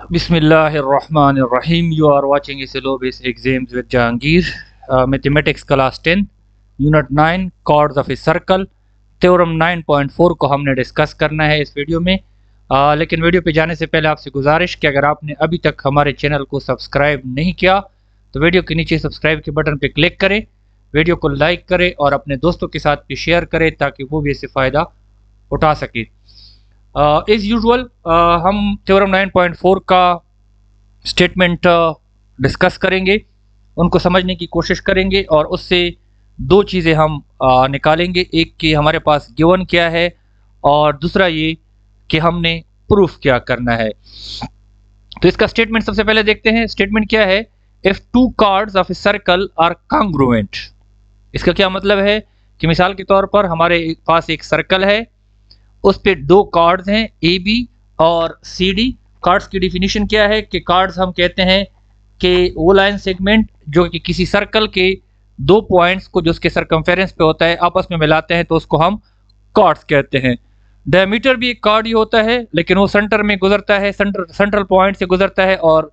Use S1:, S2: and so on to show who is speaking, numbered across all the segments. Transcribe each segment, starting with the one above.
S1: Bismillahirrahmanirrahim. You are watching Syllabus Exams with Jahangir. Mathematics Class 10, Unit 9, Chords of a Circle, Theorem 9.4 को हमने discuss करना है इस video में। लेकिन वीडियो पे जाने से पहले आपसे गुजारिश कि अगर आपने अभी तक हमारे चैनल को सब्सक्राइब नहीं किया तो वीडियो के नीचे सब्सक्राइब के बटन पे क्लिक करें, वीडियो को लाइक करें और अपने दोस्तों के साथ भी शेयर करें ताकि वो भी इससे फ़ायदा उठा सके। एज यूजुअल हम थ्योरम 9.4 का स्टेटमेंट डिस्कस करेंगे, उनको समझने की कोशिश करेंगे और उससे दो चीज़ें हम निकालेंगे। एक कि हमारे पास गिवन क्या है और दूसरा ये कि हमने प्रूफ क्या करना है। तो इसका स्टेटमेंट सबसे पहले देखते हैं। स्टेटमेंट क्या है? If two chords of a circle are congruent. इसका क्या मतलब है कि मिसाल के तौर पर हमारे पास एक सर्कल है, उस पे दो कार्ड्स हैं ए बी और सी डी। कार्ड्स की डिफिनीशन क्या है कि कार्ड्स हम कहते हैं कि वो लाइन सेगमेंट जो कि किसी सर्कल के दो पॉइंट्स को जो उसके सरकमफेरेंस पे होता है आपस में मिलाते हैं तो उसको हम कार्ड्स कहते हैं। डायमीटर भी एक कार्ड ही होता है लेकिन वो सेंटर में गुजरता है, सेंट्रल पॉइंट से गुजरता है और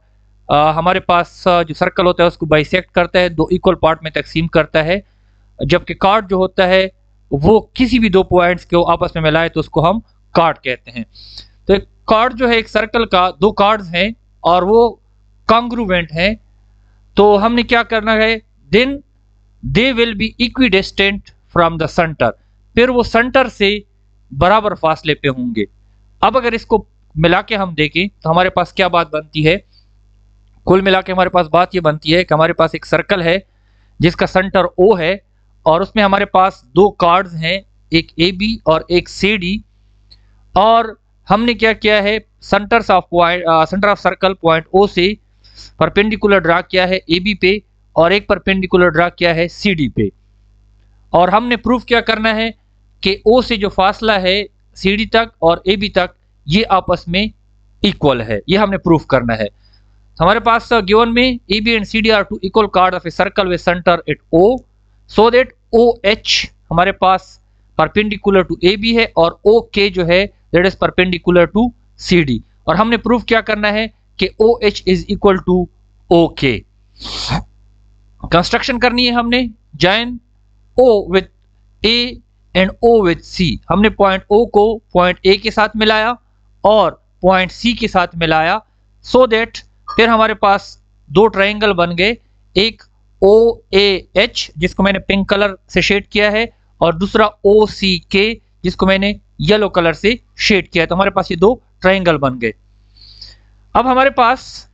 S1: हमारे पास जो सर्कल होता है उसको बाइसेक्ट करता है, दो इक्वल पार्ट में तकसीम करता है। जबकि कार्ड जो होता है वो किसी भी दो पॉइंट्स को आपस में मिलाए तो उसको हम कार्ड कहते हैं। तो एक कार्ड जो है एक सर्कल का दो कार्ड्स हैं और वो कॉन्ग्रुएंट हैं, तो हमने क्या करना है? Then they will be equidistant from the centre. फिर वो सेंटर से बराबर फासले पे होंगे। अब अगर इसको मिला के हम देखें तो हमारे पास क्या बात बनती है? कुल मिला के हमारे पास बात ये बनती है कि हमारे पास एक सर्कल है जिसका सेंटर ओ है और उसमें हमारे पास दो कार्ड्स हैं, एक ए बी और एक सी डी। और हमने क्या किया है? Centre of circle point O से परपेंडिकुलर ड्रा किया है ए बी पे और एक परपेंडिकुलर ड्रा किया है सी डी पे। और हमने प्रूफ क्या करना है कि ओ से जो फासला है सी डी तक और ए बी तक ये आपस में इक्वल है, ये हमने प्रूफ करना है। हमारे पास गिवन में A B and C D are two equal chord of a circle with centre at O, so that O H हमारे पास परपेंडिकुलर टू ए बी है और ओ के जो है that is perpendicular to C D. और हमने proof क्या करना है कि O H is equal to O K. Construction करनी है हमने। Join O with A and O with C. हमने पॉइंट ओ को पॉइंट ए के साथ मिलाया और पॉइंट सी के साथ मिलाया, सो दैट फिर हमारे पास दो ट्राइंगल बन गए, एक ओ ए एच जिसको मैंने पिंक कलर से शेड किया है और दूसरा ओ सी के जिसको मैंने येलो कलर से शेड किया है। तो हमारे पास ये दो ट्राइंगल बन गए। अब हमारे पास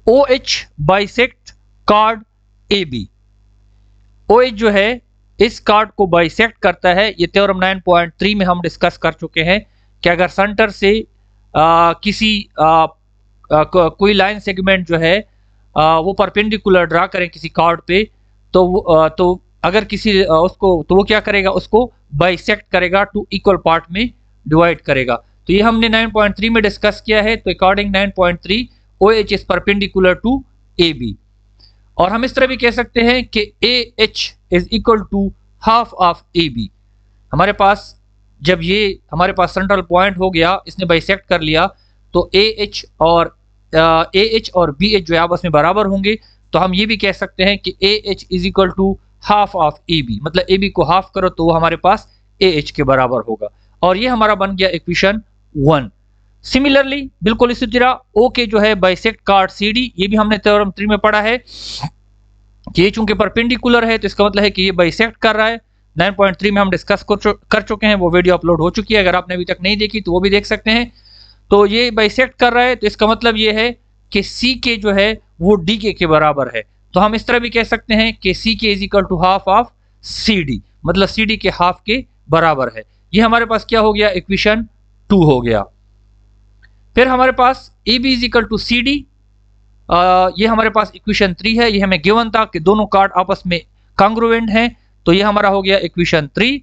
S1: O H bisect chord A B. O H जो है इस कार्ड को बाइसेक्ट करता है। ये थ्योरम 9.3 में हम डिस्कस कर चुके हैं कि अगर सेंटर से कोई लाइन सेगमेंट जो है वो परपेंडिकुलर ड्रा करें किसी कार्ड पे तो अगर किसी उसको तो वो क्या करेगा? उसको बाइसेक्ट करेगा, टू इक्वल पार्ट में डिवाइड करेगा। तो ये हमने 9.3 में डिस्कस किया है। तो according 9.3 O H is perpendicular to A B. और हम इस तरह भी कह सकते हैं कि A H is equal to half of A B. हमारे पास जब ये हमारे पास सेंट्रल पॉइंट हो गया, इसने बाइसेक्ट कर लिया, तो ए एच और बी एच जो है आपस में बराबर होंगे। तो हम ये भी कह सकते हैं कि A H is equal to half of A B, मतलब ए बी को हाफ करो तो वो हमारे पास ए एच के बराबर होगा। और ये हमारा बन गया इक्वेशन 1। सिमिलरली बिल्कुल इसी तरह ओ के जो है बाइसेक्ट कार्ड सी डी, ये भी हमने थ्योरम 3 में पढ़ा है कि ये चूंकि परपेंडिकुलर है तो इसका मतलब है कि ये बाइसेक्ट कर रहा है। 9.3 में हम डिस्कस कर चुके हैं, वो वीडियो अपलोड हो चुकी है। अगर आपने अभी तक नहीं देखी तो वो भी देख सकते हैं। तो ये बाइसेक्ट कर रहा है तो इसका मतलब ये है कि सी के जो है वो डी के बराबर है। तो हम इस तरह भी कह सकते हैं कि C K is equal to half of C D, मतलब सी डी के हाफ के बराबर है। ये हमारे पास क्या हो गया? इक्वेशन 2 हो गया। फिर हमारे पास A B is equal to C D, ये हमारे पास इक्वेशन 3 है। ये हमें गिवन था कि दोनों कार्ड आपस में कॉन्ग्रुएंट हैं, तो ये हमारा हो गया इक्वेशन 3।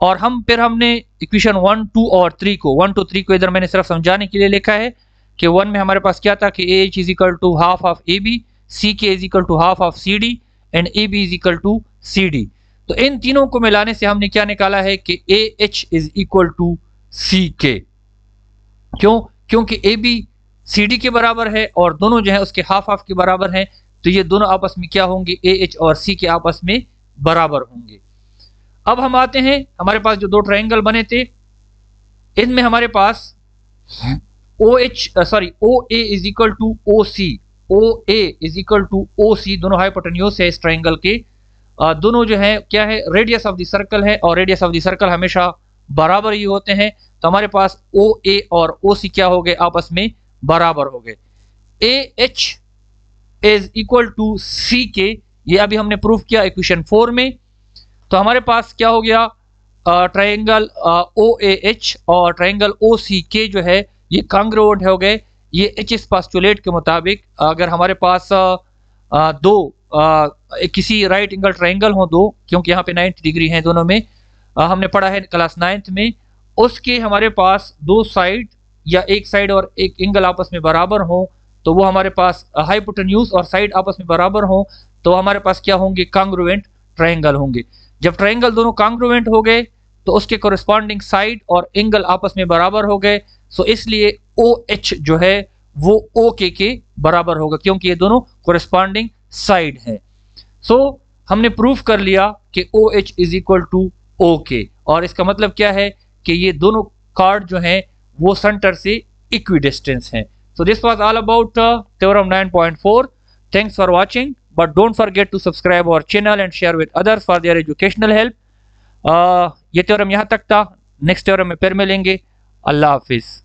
S1: और फिर हमने इक्वेशन 1, 2 और 3 को 1 to 3 को इधर मैंने सिर्फ समझाने के लिए लिखा है कि 1 में हमारे पास क्या था कि A H is equal to half of A B, C K is equal to half of C D and A B is equal to C D. तो इन तीनों को मिलाने से हमने क्या निकाला है कि A H is equal to C K. क्यों? क्योंकि ए बी CD के बराबर है और दोनों जो है उसके हाफ हाफ के बराबर हैं, तो ये दोनों आपस में क्या होंगे, AH और C के आपस में बराबर होंगे। अब हम आते हैं, हमारे पास जो दो ट्रायंगल बने थे, इनमें हमारे पास OA is equal to OC, OA is equal to OC, दोनों हाइपोटेन्यूज है इस ट्रायंगल के। दोनों जो है क्या है, रेडियस ऑफ द सर्कल है, और रेडियस ऑफ द सर्कल हमेशा बराबर ही होते हैं। तो हमारे पास OA और OC क्या हो गए, आपस में बराबर हो गए। AH is equal to CK, ये अभी हमने प्रूफ किया इक्वेशन 4 में। तो हमारे पास क्या हो गया, ट्रायंगल OAH और ट्रायंगल OCK जो है ये कांग्रुएंट हो गए। ये एचएस पोस्टुलेट के मुताबिक अगर हमारे पास किसी राइट एंगल ट्रायंगल हो दो, क्योंकि यहाँ पे 90 डिग्री हैं दोनों में, हमने पढ़ा है क्लास 9th में, उसके हमारे पास दो साइड या एक साइड और एक एंगल आपस में बराबर हो, तो वो हमारे पास हाइपोटेन्यूज और साइड आपस में बराबर हो, तो हमारे पास क्या होंगे, कांग्रुएंट ट्रायंगल होंगे। जब ट्रायंगल दोनों कांग्रुएंट हो गए तो उसके कोरिस्पॉन्डिंग साइड और एंगल आपस में बराबर हो गए, सो इसलिए OH जो है वो OK के बराबर होगा, क्योंकि ये दोनों कोरिस्पॉन्डिंग साइड हैं। सो हमने प्रूफ कर लिया कि OH is equal to OK, और इसका मतलब क्या है कि ये दोनों कार्ड जो हैं वो सेंटर से इक्विडिस्टेंस हैं। So this was all about theorem 9.4. Thanks for watching, but don't forget to subscribe our channel and share with others for their educational help. ये theorem यहाँ तक था, नेक्स्ट theorem में फिर मिलेंगे। अल्लाह हाफिज।